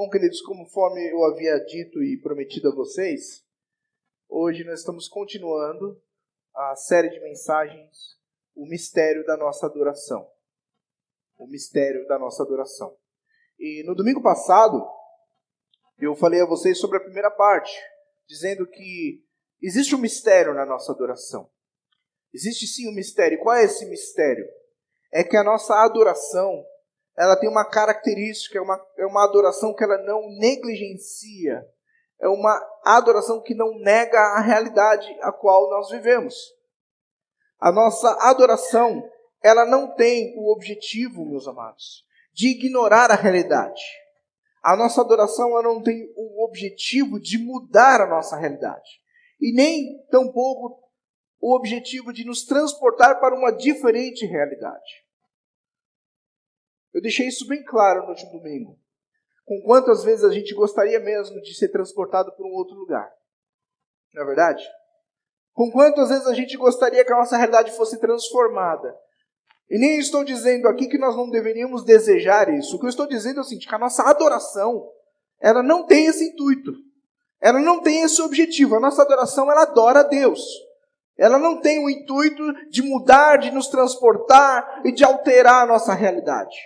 Bom, queridos, conforme eu havia dito e prometido a vocês, hoje nós estamos continuando a série de mensagens, o mistério da nossa adoração. O mistério da nossa adoração. E no domingo passado, eu falei a vocês sobre a primeira parte, dizendo que existe um mistério na nossa adoração. Existe sim um mistério. E qual é esse mistério? É que a nossa adoração, ela tem uma característica, é uma adoração que ela não negligencia. É uma adoração que não nega a realidade a qual nós vivemos. A nossa adoração, ela não tem o objetivo, meus amados, de ignorar a realidade. A nossa adoração, ela não tem o objetivo de mudar a nossa realidade. E nem tampouco o objetivo de nos transportar para uma diferente realidade. Eu deixei isso bem claro no último domingo. Com quantas vezes a gente gostaria mesmo de ser transportado para um outro lugar. Não é verdade? Com quantas vezes a gente gostaria que a nossa realidade fosse transformada. E nem estou dizendo aqui que nós não deveríamos desejar isso. O que eu estou dizendo é o seguinte, que a nossa adoração, ela não tem esse intuito. Ela não tem esse objetivo. A nossa adoração, ela adora a Deus. Ela não tem o intuito de mudar, de nos transportar e de alterar a nossa realidade.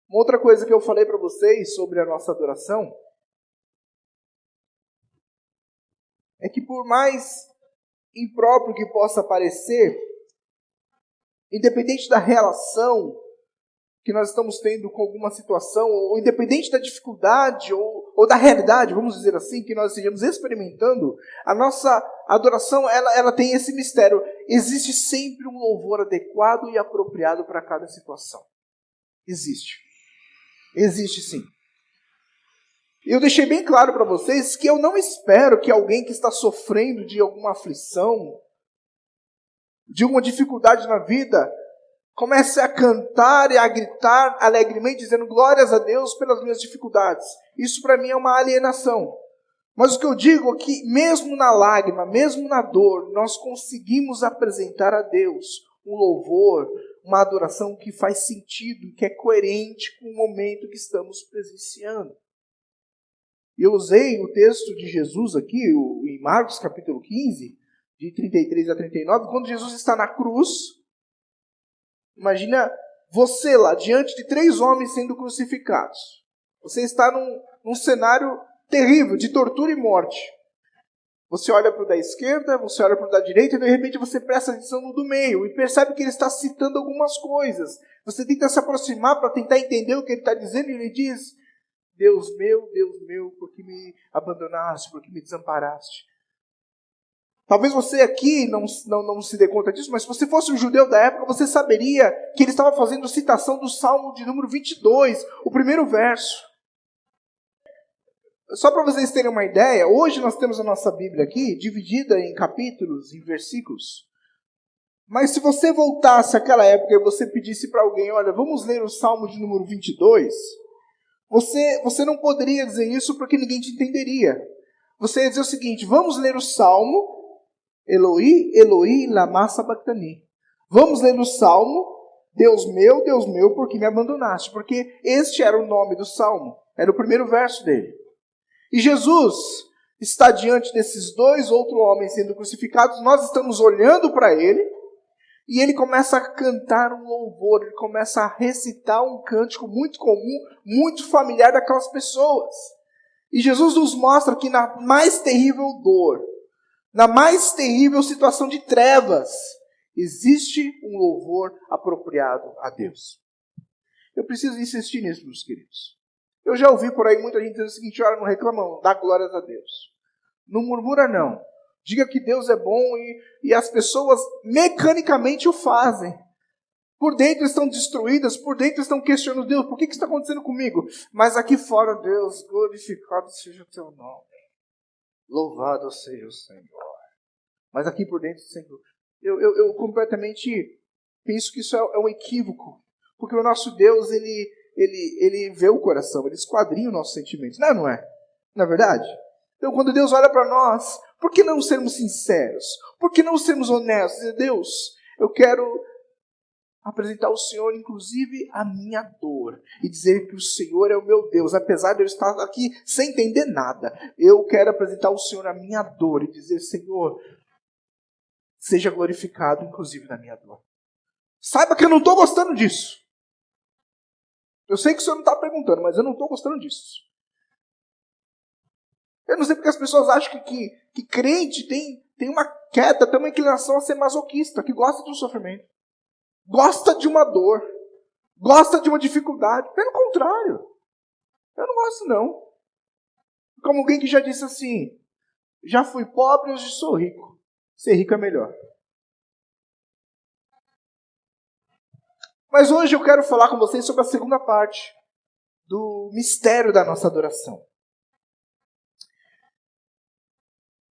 Uma outra coisa que eu falei para vocês sobre a nossa adoração é que por mais impróprio que possa parecer, independente da relação que nós estamos tendo com alguma situação, ou independente da dificuldade ou da realidade, vamos dizer assim, que nós estejamos experimentando, a nossa adoração, ela tem esse mistério. Existe sempre um louvor adequado e apropriado para cada situação. Existe. Existe sim. Eu deixei bem claro para vocês que eu não espero que alguém que está sofrendo de alguma aflição, de uma dificuldade na vida, comece a cantar e a gritar alegremente, dizendo glórias a Deus pelas minhas dificuldades. Isso para mim é uma alienação. Mas o que eu digo é que mesmo na lágrima, mesmo na dor, nós conseguimos apresentar a Deus um louvor, uma adoração que faz sentido, que é coerente com o momento que estamos presenciando. Eu usei o texto de Jesus aqui, em Marcos capítulo 15, de 33 a 39, quando Jesus está na cruz. Imagina você lá, diante de 3 homens sendo crucificados. Você está num cenário terrível, de tortura e morte. Você olha para o da esquerda, você olha para o da direita, e de repente você presta atenção no do meio, e percebe que ele está citando algumas coisas. Você tenta se aproximar para tentar entender o que ele está dizendo, e ele diz, Deus meu, por que me abandonaste, por que me desamparaste? Talvez você aqui não se dê conta disso, mas se você fosse um judeu da época, você saberia que ele estava fazendo citação do Salmo de número 22, o primeiro verso. Só para vocês terem uma ideia, hoje nós temos a nossa Bíblia aqui, dividida em capítulos, em versículos. Mas se você voltasse àquela época e você pedisse para alguém, olha, vamos ler o Salmo de número 22, você não poderia dizer isso porque ninguém te entenderia. Você ia dizer o seguinte, vamos ler o Salmo, Eloi, Eloi, lama sabachthani. Vamos ler o Salmo, Deus meu, por que me abandonaste? Porque este era o nome do Salmo, era o primeiro verso dele. E Jesus está diante desses 2 outros homens sendo crucificados, nós estamos olhando para ele, e ele começa a cantar um louvor, ele começa a recitar um cântico muito comum, muito familiar daquelas pessoas. E Jesus nos mostra que na mais terrível dor, na mais terrível situação de trevas, existe um louvor apropriado a Deus. Eu preciso insistir nisso, meus queridos. Eu já ouvi por aí muita gente dizendo o seguinte, olha, não reclama não, dá glórias a Deus. Não murmura não. Diga que Deus é bom e as pessoas mecanicamente o fazem. Por dentro estão destruídas, por dentro estão questionando Deus, por que está acontecendo comigo? Mas aqui fora, Deus, glorificado seja o teu nome. Louvado seja o Senhor. Mas aqui por dentro, Senhor, eu completamente penso que isso é um equívoco. Porque o nosso Deus, ele vê o coração, ele esquadrinha os nossos sentimentos. Não é? Não é verdade? Então, quando Deus olha para nós, por que não sermos sinceros? Por que não sermos honestos? Deus, eu quero apresentar ao Senhor, inclusive, a minha dor. E dizer que o Senhor é o meu Deus. Apesar de eu estar aqui sem entender nada, eu quero apresentar ao Senhor a minha dor. E dizer, Senhor, seja glorificado, inclusive, na minha dor. Saiba que eu não estou gostando disso. Eu sei que o Senhor não está perguntando, mas eu não estou gostando disso. Eu não sei porque as pessoas acham que crente tem uma queda, tem uma inclinação a ser masoquista, que gosta do sofrimento. Gosta de uma dor, gosta de uma dificuldade. Pelo contrário, eu não gosto não. Como alguém que já disse assim, já fui pobre, hoje sou rico. Ser rico é melhor. Mas hoje eu quero falar com vocês sobre a segunda parte do mistério da nossa adoração.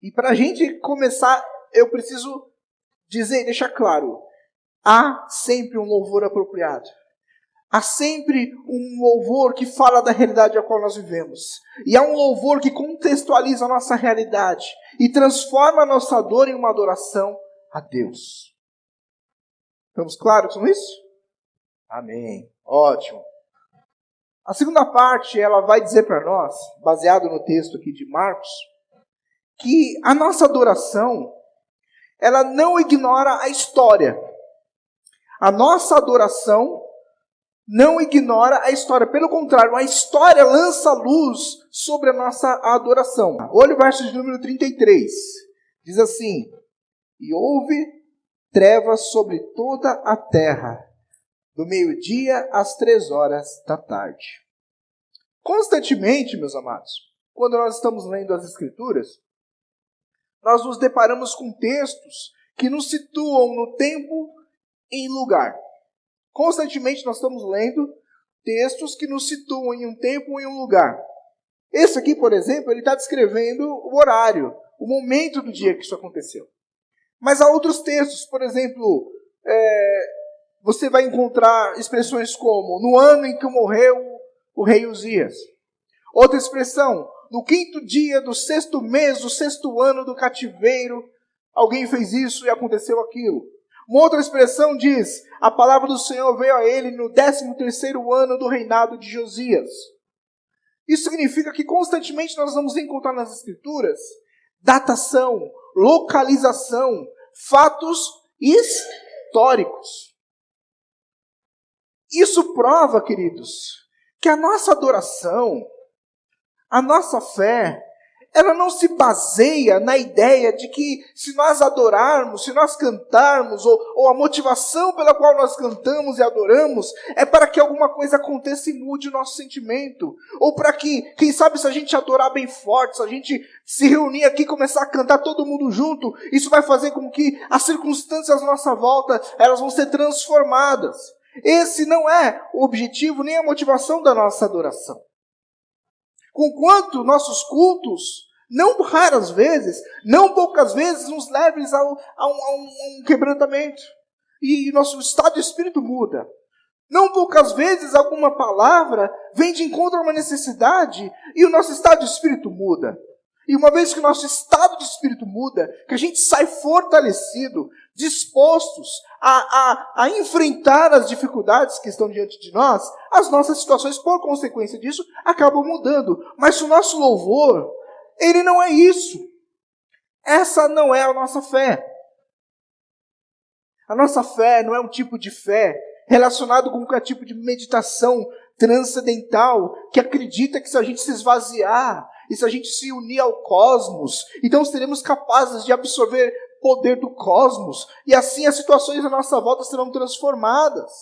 E para a gente começar, eu preciso dizer e deixar claro, há sempre um louvor apropriado. Há sempre um louvor que fala da realidade a qual nós vivemos. E há um louvor que contextualiza a nossa realidade e transforma a nossa dor em uma adoração a Deus. Estamos claros com isso? Amém. Ótimo. A segunda parte, ela vai dizer para nós, baseado no texto aqui de Marcos, que a nossa adoração, ela não ignora a história. A nossa adoração não ignora a história. Pelo contrário, a história lança luz sobre a nossa adoração. Olha o verso de número 33. Diz assim, e houve trevas sobre toda a terra, do meio-dia às 3 horas da tarde. Constantemente, meus amados, quando nós estamos lendo as Escrituras, nós nos deparamos com textos que nos situam no tempo e em lugar. Constantemente nós estamos lendo textos que nos situam em um tempo e em um lugar. Esse aqui, por exemplo, ele está descrevendo o horário, o momento do dia que isso aconteceu. Mas há outros textos, por exemplo, você vai encontrar expressões como no ano em que morreu o rei Uzias. Outra expressão, no 5º dia do 6º mês, do 6º ano do cativeiro, alguém fez isso e aconteceu aquilo. Uma outra expressão diz, a palavra do Senhor veio a ele no 13º ano do reinado de Josias. Isso significa que constantemente nós vamos encontrar nas Escrituras datação, localização, fatos históricos. Isso prova, queridos, que a nossa adoração, a nossa fé, ela não se baseia na ideia de que se nós adorarmos, se nós cantarmos, ou a motivação pela qual nós cantamos e adoramos, é para que alguma coisa aconteça e mude o nosso sentimento. Ou para que, quem sabe, se a gente adorar bem forte, se a gente se reunir aqui e começar a cantar todo mundo junto, isso vai fazer com que as circunstâncias à nossa volta, elas vão ser transformadas. Esse não é o objetivo nem a motivação da nossa adoração. Conquanto nossos cultos, não raras vezes, não poucas vezes, nos levam a um quebrantamento. E nosso estado de espírito muda. Não poucas vezes alguma palavra vem de encontro a uma necessidade e o nosso estado de espírito muda. E uma vez que o nosso estado de espírito muda, que a gente sai fortalecido, dispostos a enfrentar as dificuldades que estão diante de nós, as nossas situações, por consequência disso, acabam mudando. Mas o nosso louvor, ele não é isso. Essa não é a nossa fé. A nossa fé não é um tipo de fé relacionado com um tipo de meditação transcendental que acredita que se a gente se esvaziar e se a gente se unir ao cosmos, então seremos capazes de absorver poder do cosmos e assim as situações à nossa volta serão transformadas.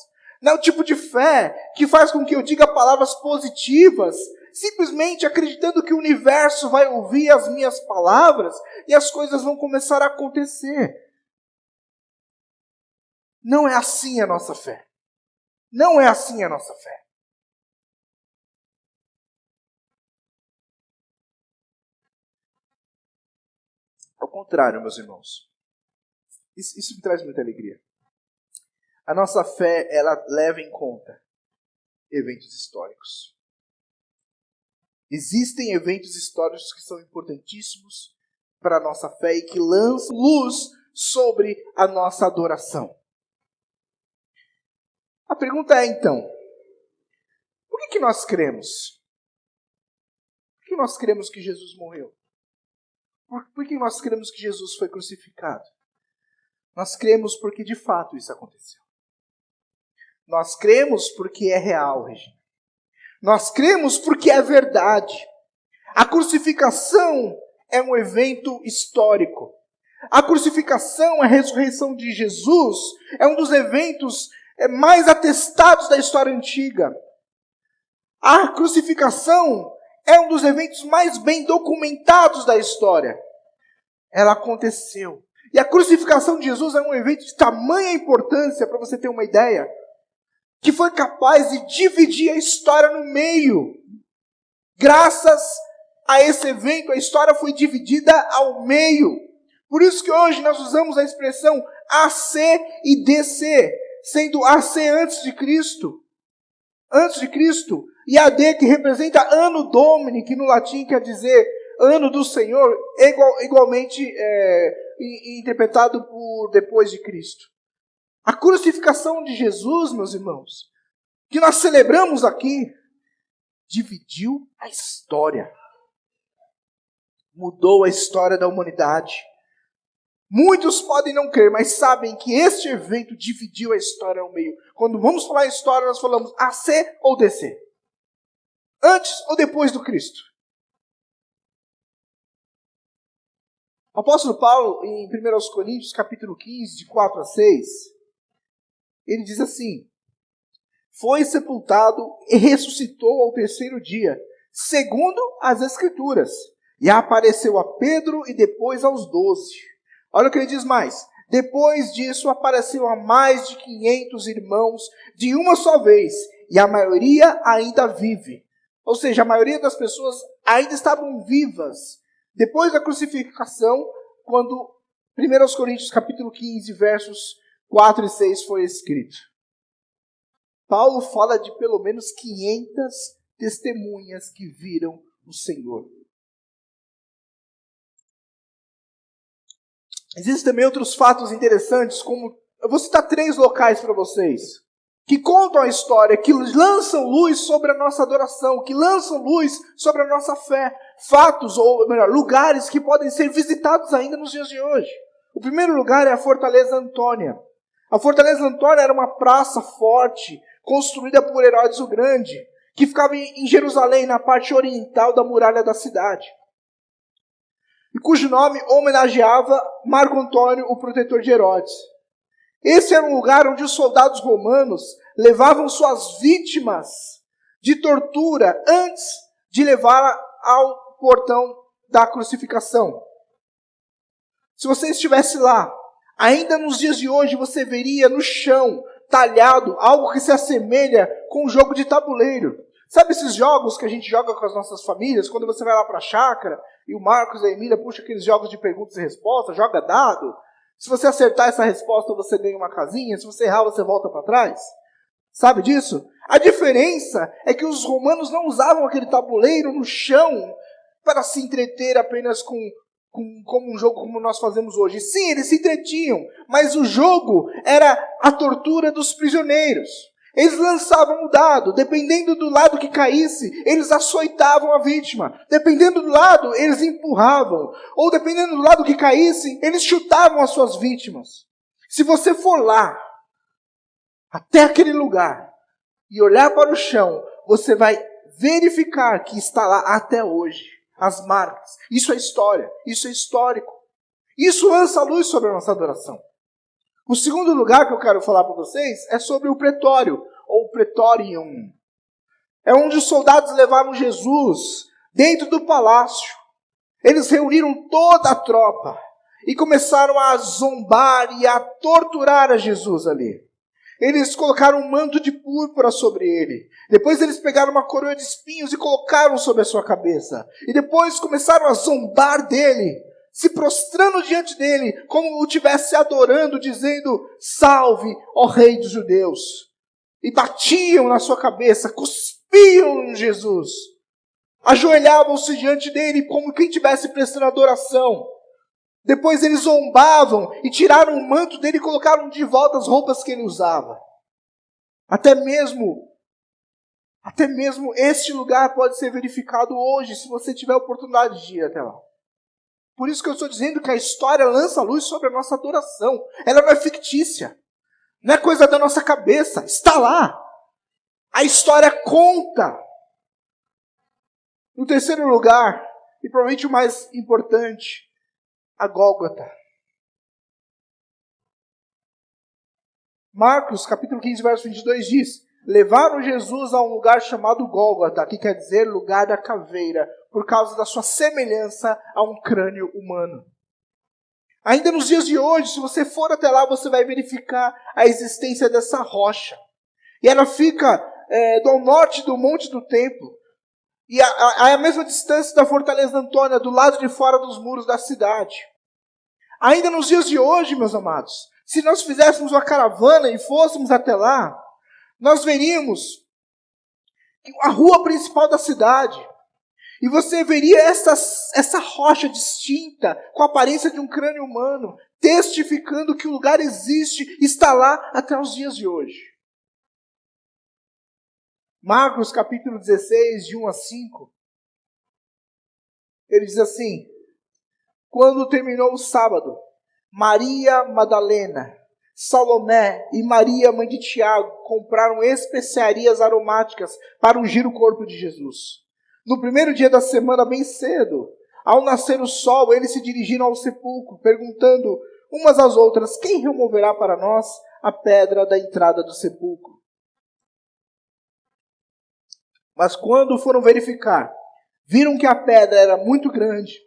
Não é o tipo de fé que faz com que eu diga palavras positivas, simplesmente acreditando que o universo vai ouvir as minhas palavras e as coisas vão começar a acontecer. Não é assim a nossa fé. Não é assim a nossa fé. Ao contrário, meus irmãos. Isso me traz muita alegria. A nossa fé, ela leva em conta eventos históricos. Existem eventos históricos que são importantíssimos para a nossa fé e que lançam luz sobre a nossa adoração. A pergunta é então, por que nós cremos? Por que nós cremos que Jesus morreu? Por que nós cremos que Jesus foi crucificado? Nós cremos porque de fato isso aconteceu. Nós cremos porque é real, Regina. Nós cremos porque é verdade. A crucificação é um evento histórico. A crucificação, a ressurreição de Jesus, é um dos eventos mais atestados da história antiga. A crucificação é um dos eventos mais bem documentados da história. Ela aconteceu. E a crucificação de Jesus é um evento de tamanha importância, para você ter uma ideia, que foi capaz de dividir a história no meio. Graças a esse evento, a história foi dividida ao meio. Por isso que hoje nós usamos a expressão AC e DC, sendo AC antes de Cristo, e AD que representa Anno Domini, que no latim quer dizer ano do Senhor, igualmente interpretado por depois de Cristo. A crucificação de Jesus, meus irmãos, que nós celebramos aqui, dividiu a história. Mudou a história da humanidade. Muitos podem não crer, mas sabem que este evento dividiu a história ao meio. Quando vamos falar em história, nós falamos AC ou DC. Antes ou depois do Cristo. O apóstolo Paulo, em 1 Coríntios, capítulo 15, de 4 a 6, ele diz assim: foi sepultado e ressuscitou ao terceiro dia, segundo as Escrituras, e apareceu a Pedro e depois aos 12. Olha o que ele diz mais. Depois disso apareceu a mais de 500 irmãos de uma só vez, e a maioria ainda vive. Ou seja, a maioria das pessoas ainda estavam vivas depois da crucificação, quando 1 Coríntios capítulo 15, versos 4 e 6 foi escrito. Paulo fala de pelo menos 500 testemunhas que viram o Senhor. Existem também outros fatos interessantes, como eu vou citar 3 locais para vocês, que contam a história, que lançam luz sobre a nossa adoração, que lançam luz sobre a nossa fé. Fatos, ou melhor, lugares que podem ser visitados ainda nos dias de hoje. O primeiro lugar é a Fortaleza Antônia. A Fortaleza Antônia era uma praça forte, construída por Herodes o Grande, que ficava em Jerusalém, na parte oriental da muralha da cidade, e cujo nome homenageava Marco Antônio, o protetor de Herodes. Esse era um lugar onde os soldados romanos levavam suas vítimas de tortura antes de levá-la ao portão da crucificação. Se você estivesse lá, ainda nos dias de hoje você veria no chão, talhado, algo que se assemelha com um jogo de tabuleiro. Sabe esses jogos que a gente joga com as nossas famílias, quando você vai lá para a chácara e o Marcos e a Emília puxam aqueles jogos de perguntas e respostas, joga dado? Se você acertar essa resposta, você ganha uma casinha. Se você errar, você volta para trás. Sabe disso? A diferença é que os romanos não usavam aquele tabuleiro no chão para se entreter apenas como um jogo como nós fazemos hoje. Sim, eles se entretinham, mas o jogo era a tortura dos prisioneiros. Eles lançavam o dado, dependendo do lado que caísse, eles açoitavam a vítima. Dependendo do lado, eles empurravam. Ou dependendo do lado que caísse, eles chutavam as suas vítimas. Se você for lá, até aquele lugar, e olhar para o chão, você vai verificar que está lá até hoje. As marcas. Isso é história. Isso é histórico. Isso lança luz sobre a nossa adoração. O segundo lugar que eu quero falar para vocês é sobre o pretório, ou pretorium. É onde os soldados levaram Jesus dentro do palácio. Eles reuniram toda a tropa e começaram a zombar e a torturar a Jesus ali. Eles colocaram um manto de púrpura sobre ele. Depois eles pegaram uma coroa de espinhos e colocaram sobre a sua cabeça. E depois começaram a zombar dele, se prostrando diante dele, como o estivesse adorando, dizendo: salve, ó Rei dos Judeus. E batiam na sua cabeça, cuspiam em Jesus. Ajoelhavam-se diante dele como quem estivesse prestando adoração. Depois eles zombavam e tiraram o manto dele e colocaram de volta as roupas que ele usava. Até mesmo este lugar pode ser verificado hoje, se você tiver a oportunidade de ir até lá. Por isso que eu estou dizendo que a história lança luz sobre a nossa adoração. Ela não é fictícia. Não é coisa da nossa cabeça. Está lá. A história conta. No terceiro lugar, e provavelmente o mais importante, a Gólgota. Marcos, capítulo 15, verso 22 diz: levaram Jesus a um lugar chamado Gólgota, que quer dizer lugar da caveira, por causa da sua semelhança a um crânio humano. Ainda nos dias de hoje, se você for até lá, você vai verificar a existência dessa rocha. E ela fica ao norte do Monte do Templo. E a mesma distância da Fortaleza Antônia, do lado de fora dos muros da cidade. Ainda nos dias de hoje, meus amados, se nós fizéssemos uma caravana e fôssemos até lá, nós veríamos a rua principal da cidade. E você veria essa rocha distinta, com a aparência de um crânio humano, testificando que o lugar existe, está lá até os dias de hoje. Marcos capítulo 16, de 1 a 5, ele diz assim: quando terminou o sábado, Maria Madalena, Salomé e Maria, mãe de Tiago, compraram especiarias aromáticas para ungir o corpo de Jesus. No primeiro dia da semana, bem cedo, ao nascer o sol, eles se dirigiram ao sepulcro, perguntando umas às outras: quem removerá para nós a pedra da entrada do sepulcro? Mas quando foram verificar, viram que a pedra era muito grande,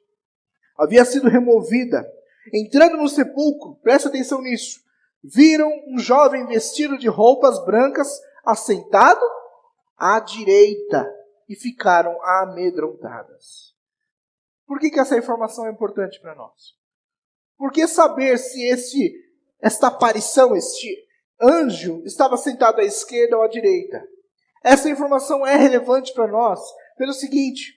havia sido removida. Entrando no sepulcro, presta atenção nisso, viram um jovem vestido de roupas brancas, assentado à direita, e ficaram amedrontadas. Por que essa informação é importante para nós? Porque saber se esta aparição, este anjo, estava sentado à esquerda ou à direita? Essa informação é relevante para nós pelo seguinte,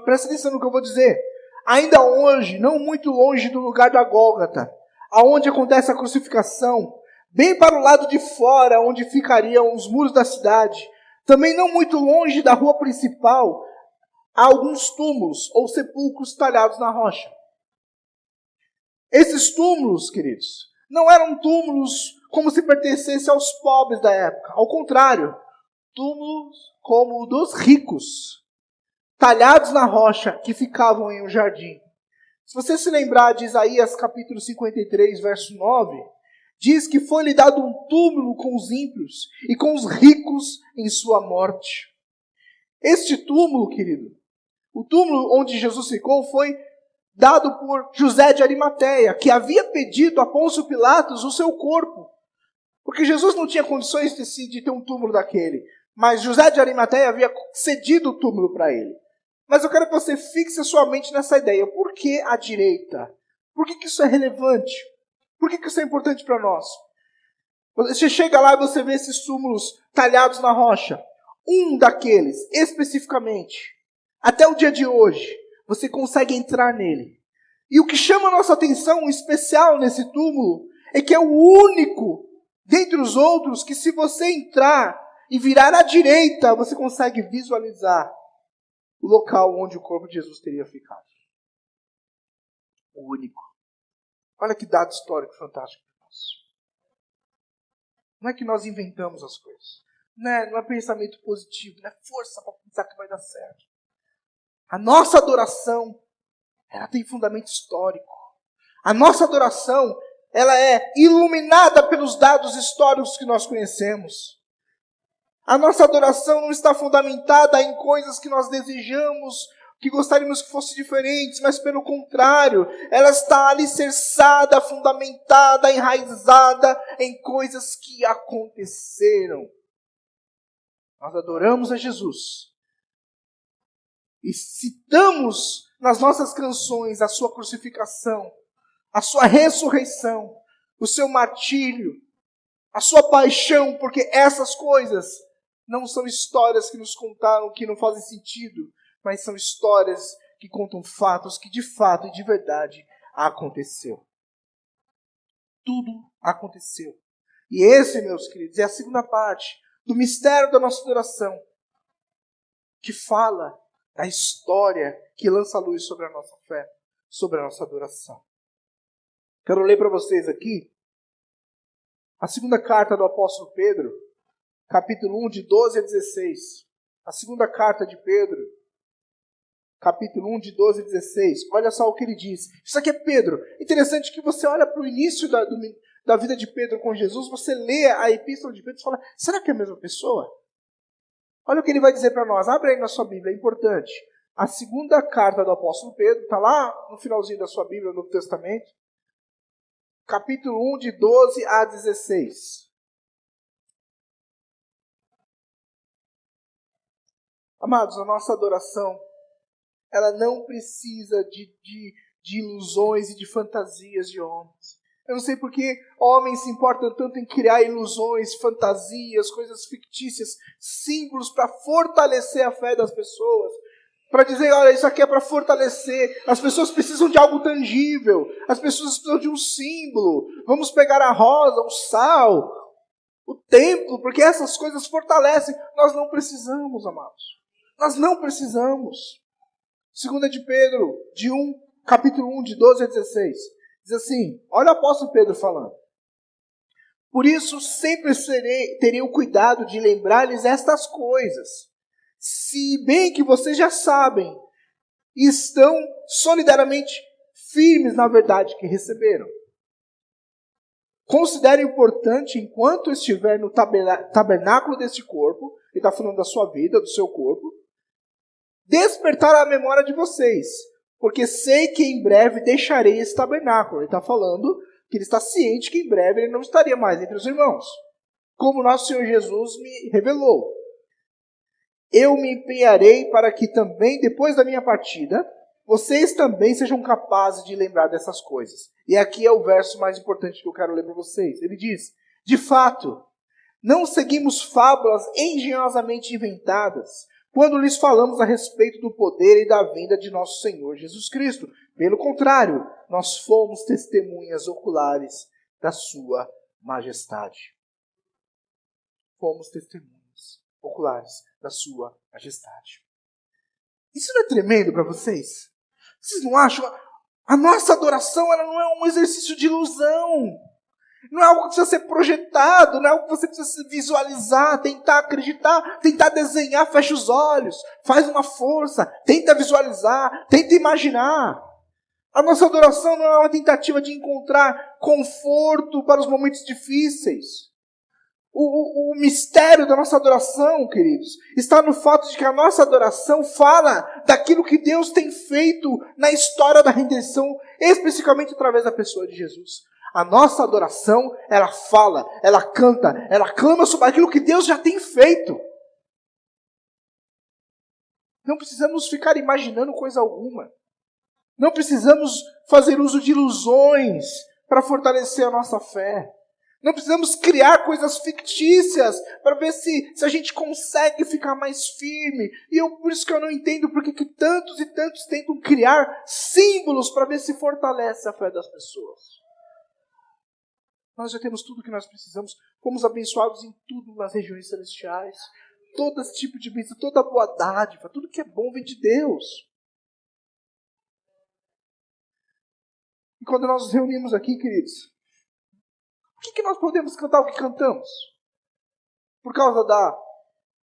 presta atenção no que eu vou dizer. Ainda hoje, não muito longe do lugar da Gólgota, aonde acontece a crucificação, bem para o lado de fora, onde ficariam os muros da cidade, também não muito longe da rua principal, há alguns túmulos ou sepulcros talhados na rocha. Esses túmulos, queridos, não eram túmulos como se pertencesse aos pobres da época. Ao contrário, túmulos como o dos ricos, talhados na rocha, que ficavam em um jardim. Se você se lembrar de Isaías capítulo 53, verso 9, diz que foi-lhe dado um túmulo com os ímpios e com os ricos em sua morte. Este túmulo, querido, o túmulo onde Jesus ficou foi dado por José de Arimateia, que havia pedido a Pôncio Pilatos o seu corpo. Porque Jesus não tinha condições de ter um túmulo daquele. Mas José de Arimateia havia cedido o túmulo para ele. Mas eu quero que você fixe a sua mente nessa ideia. Por que a direita? Por que isso é relevante? Por que isso é importante para nós? Você chega lá e você vê esses túmulos talhados na rocha. Um daqueles, especificamente, até o dia de hoje, você consegue entrar nele. E o que chama a nossa atenção, especial nesse túmulo, é que é o único, dentre os outros, que se você entrar e virar à direita, você consegue visualizar o local onde o corpo de Jesus teria ficado. O único. Olha que dado histórico fantástico para nós. Não é que nós inventamos as coisas. Não é pensamento positivo, não é força para pensar que vai dar certo. A nossa adoração, ela tem fundamento histórico. A nossa adoração, ela é iluminada pelos dados históricos que nós conhecemos. A nossa adoração não está fundamentada em coisas que nós desejamos, que gostaríamos que fossem diferentes, mas pelo contrário, ela está alicerçada, fundamentada, enraizada em coisas que aconteceram. Nós adoramos a Jesus e citamos nas nossas canções a sua crucificação, a sua ressurreição, o seu martírio, a sua paixão, porque essas coisas não são histórias que nos contaram, que não fazem sentido, mas são histórias que contam fatos que de fato e de verdade aconteceu. Tudo aconteceu. E esse, meus queridos, é a segunda parte do mistério da nossa adoração, que fala da história que lança a luz sobre a nossa fé, sobre a nossa adoração. Quero ler para vocês aqui a segunda carta do apóstolo Pedro, capítulo 1, de 12 a 16. A segunda carta de Pedro, capítulo 1, de 12 a 16. Olha só o que ele diz. Isso aqui é Pedro. Interessante que você olha para o início da vida de Pedro com Jesus, você lê a epístola de Pedro e fala, será que é a mesma pessoa? Olha o que ele vai dizer para nós. Abre aí na sua Bíblia, é importante. A segunda carta do apóstolo Pedro, está lá no finalzinho da sua Bíblia, no Novo Testamento. Capítulo 1, de 12 a 16. Amados, a nossa adoração, ela não precisa de ilusões e de fantasias de homens. Eu não sei por que homens se importam tanto em criar ilusões, fantasias, coisas fictícias, símbolos para fortalecer a fé das pessoas. Para dizer, olha, isso aqui é para fortalecer. As pessoas precisam de algo tangível. As pessoas precisam de um símbolo. Vamos pegar a rosa, o sal, o templo, porque essas coisas fortalecem. Nós não precisamos, amados. Nós não precisamos. Segunda de Pedro, capítulo 1, de 12 a 16. Diz assim, olha o apóstolo Pedro falando. Por isso sempre terei o cuidado de lembrar-lhes estas coisas. Se bem que vocês já sabem, e estão solidariamente firmes na verdade que receberam. Considere importante, enquanto estiver no tabernáculo deste corpo, ele está falando da sua vida, do seu corpo, despertar a memória de vocês, porque sei que em breve deixarei esse tabernáculo. Ele está falando que ele está ciente que em breve ele não estaria mais entre os irmãos, como nosso Senhor Jesus me revelou. Eu me empenharei para que também, depois da minha partida, vocês também sejam capazes de lembrar dessas coisas. E aqui é o verso mais importante que eu quero ler para vocês. Ele diz, de fato, não seguimos fábulas engenhosamente inventadas, quando lhes falamos a respeito do poder e da vinda de nosso Senhor Jesus Cristo. Pelo contrário, nós fomos testemunhas oculares da sua majestade. Fomos testemunhas oculares da sua majestade. Isso não é tremendo para vocês? Vocês não acham? A nossa adoração, ela não é um exercício de ilusão. Não é algo que precisa ser projetado, não é algo que você precisa visualizar, tentar acreditar, tentar desenhar, fecha os olhos, faz uma força, tenta visualizar, tenta imaginar. A nossa adoração não é uma tentativa de encontrar conforto para os momentos difíceis. O mistério da nossa adoração, queridos, está no fato de que a nossa adoração fala daquilo que Deus tem feito na história da redenção, especificamente através da pessoa de Jesus. A nossa adoração, ela fala, ela canta, ela clama sobre aquilo que Deus já tem feito. Não precisamos ficar imaginando coisa alguma. Não precisamos fazer uso de ilusões para fortalecer a nossa fé. Não precisamos criar coisas fictícias para ver se a gente consegue ficar mais firme. Por isso que eu não entendo porque que tantos e tantos tentam criar símbolos para ver se fortalece a fé das pessoas. Nós já temos tudo o que nós precisamos. Fomos abençoados em tudo nas regiões celestiais. Todo esse tipo de bênção, toda boa dádiva, tudo que é bom vem de Deus. E quando nós nos reunimos aqui, queridos, por que nós podemos cantar o que cantamos? Por causa da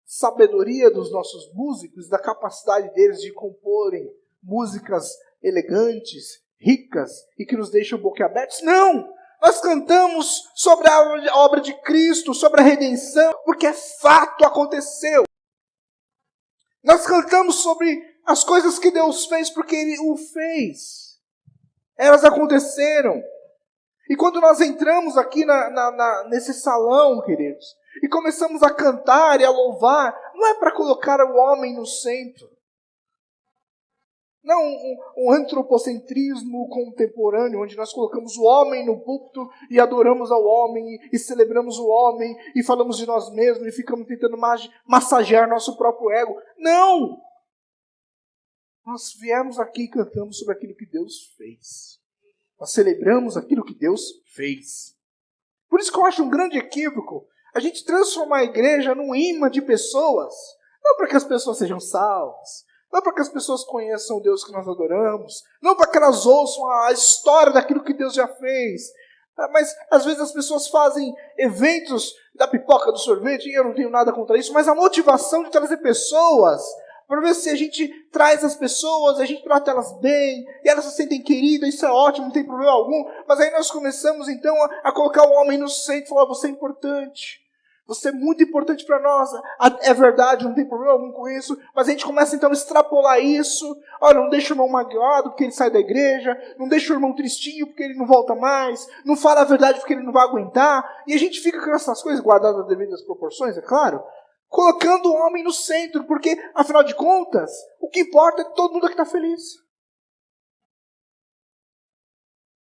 sabedoria dos nossos músicos, da capacidade deles de comporem músicas elegantes, ricas e que nos deixam boquiabertos? Não! Nós cantamos sobre a obra de Cristo, sobre a redenção, porque é fato, aconteceu. Nós cantamos sobre as coisas que Deus fez, porque Ele o fez. Elas aconteceram. E quando nós entramos aqui nesse salão, queridos, e começamos a cantar e a louvar, não é para colocar o homem no centro. Não um antropocentrismo contemporâneo, onde nós colocamos o homem no púlpito e adoramos ao homem, e celebramos o homem, e falamos de nós mesmos, e ficamos tentando massagear nosso próprio ego. Não! Nós viemos aqui e cantamos sobre aquilo que Deus fez. Nós celebramos aquilo que Deus fez. Por isso que eu acho um grande equívoco a gente transformar a igreja num imã de pessoas, não para que as pessoas sejam salvas, não para que as pessoas conheçam o Deus que nós adoramos, não para que elas ouçam a história daquilo que Deus já fez. Mas às vezes as pessoas fazem eventos da pipoca, do sorvete, e eu não tenho nada contra isso, mas a motivação de trazer pessoas, para ver se a gente traz as pessoas, a gente trata elas bem, e elas se sentem queridas, isso é ótimo, não tem problema algum, mas aí nós começamos então a colocar o homem no centro e falar, você é importante. Você é muito importante para nós. É verdade, não tem problema algum com isso. Mas a gente começa então a extrapolar isso. Olha, não deixa o irmão magoado porque ele sai da igreja. Não deixa o irmão tristinho porque ele não volta mais. Não fala a verdade porque ele não vai aguentar. E a gente fica com essas coisas guardadas as devidas proporções, é claro. Colocando o homem no centro. Porque, afinal de contas, o que importa é que todo mundo aqui está feliz.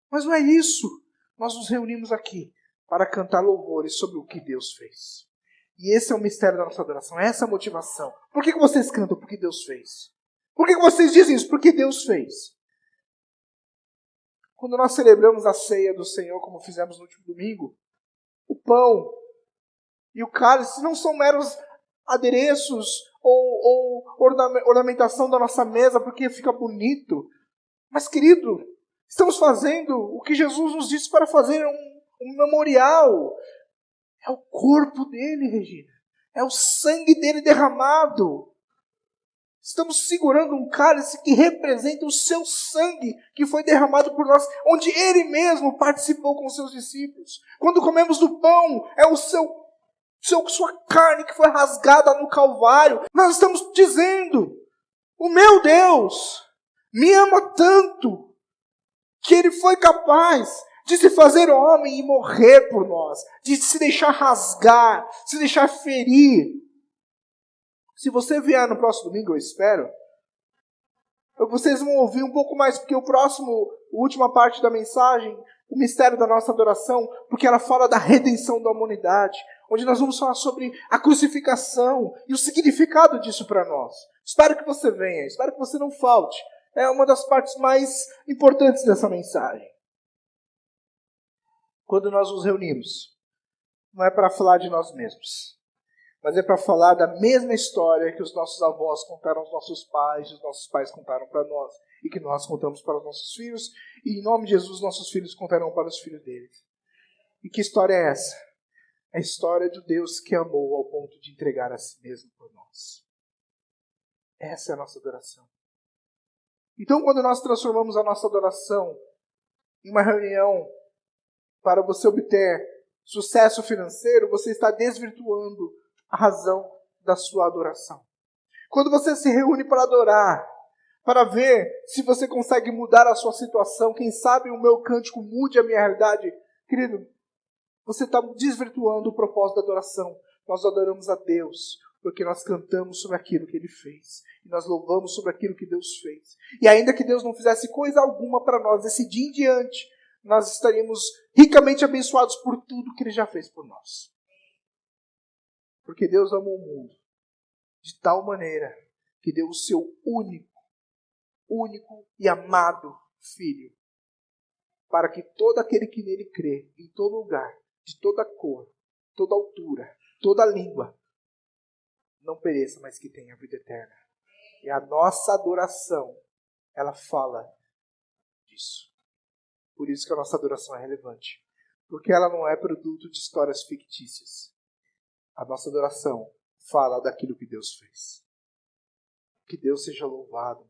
Mas não é isso. Nós nos reunimos aqui para cantar louvores sobre o que Deus fez. E esse é o mistério da nossa adoração, essa é a motivação. Por que vocês cantam? Porque Deus fez. Por que vocês dizem isso? Porque Deus fez. Quando nós celebramos a ceia do Senhor, como fizemos no último domingo, o pão e o cálice não são meros adereços ou ornamentação da nossa mesa porque fica bonito. Mas, querido, estamos fazendo o que Jesus nos disse para fazer, um memorial. É o corpo dele, Regina. É o sangue dele derramado. Estamos segurando um cálice que representa o seu sangue que foi derramado por nós, onde ele mesmo participou com os seus discípulos. Quando comemos do pão, é sua carne que foi rasgada no Calvário. Nós estamos dizendo, o meu Deus me ama tanto que ele foi capaz de se fazer homem e morrer por nós, de se deixar rasgar, se deixar ferir. Se você vier no próximo domingo, eu espero, vocês vão ouvir um pouco mais, porque a última parte da mensagem, o mistério da nossa adoração, porque ela fala da redenção da humanidade, onde nós vamos falar sobre a crucificação e o significado disso para nós. Espero que você venha, espero que você não falte. É uma das partes mais importantes dessa mensagem. Quando nós nos reunimos, não é para falar de nós mesmos, mas é para falar da mesma história que os nossos avós contaram aos nossos pais, e os nossos pais contaram para nós, e que nós contamos para os nossos filhos, e em nome de Jesus nossos filhos contarão para os filhos deles. E que história é essa? É a história de Deus que amou ao ponto de entregar a si mesmo por nós. Essa é a nossa adoração. Então, quando nós transformamos a nossa adoração em uma reunião para você obter sucesso financeiro, você está desvirtuando a razão da sua adoração. Quando você se reúne para adorar, para ver se você consegue mudar a sua situação, quem sabe o meu cântico mude a minha realidade, querido, você está desvirtuando o propósito da adoração. Nós adoramos a Deus porque nós cantamos sobre aquilo que Ele fez. E nós louvamos sobre aquilo que Deus fez. E ainda que Deus não fizesse coisa alguma para nós, desse dia em diante, nós estaríamos ricamente abençoados por tudo que Ele já fez por nós. Porque Deus amou o mundo de tal maneira que deu o seu único e amado Filho, para que todo aquele que nele crê, em todo lugar, de toda cor, toda altura, toda língua, não pereça, mas que tenha vida eterna. E a nossa adoração, ela fala disso. Por isso que a nossa adoração é relevante. Porque ela não é produto de histórias fictícias. A nossa adoração fala daquilo que Deus fez. Que Deus seja louvado.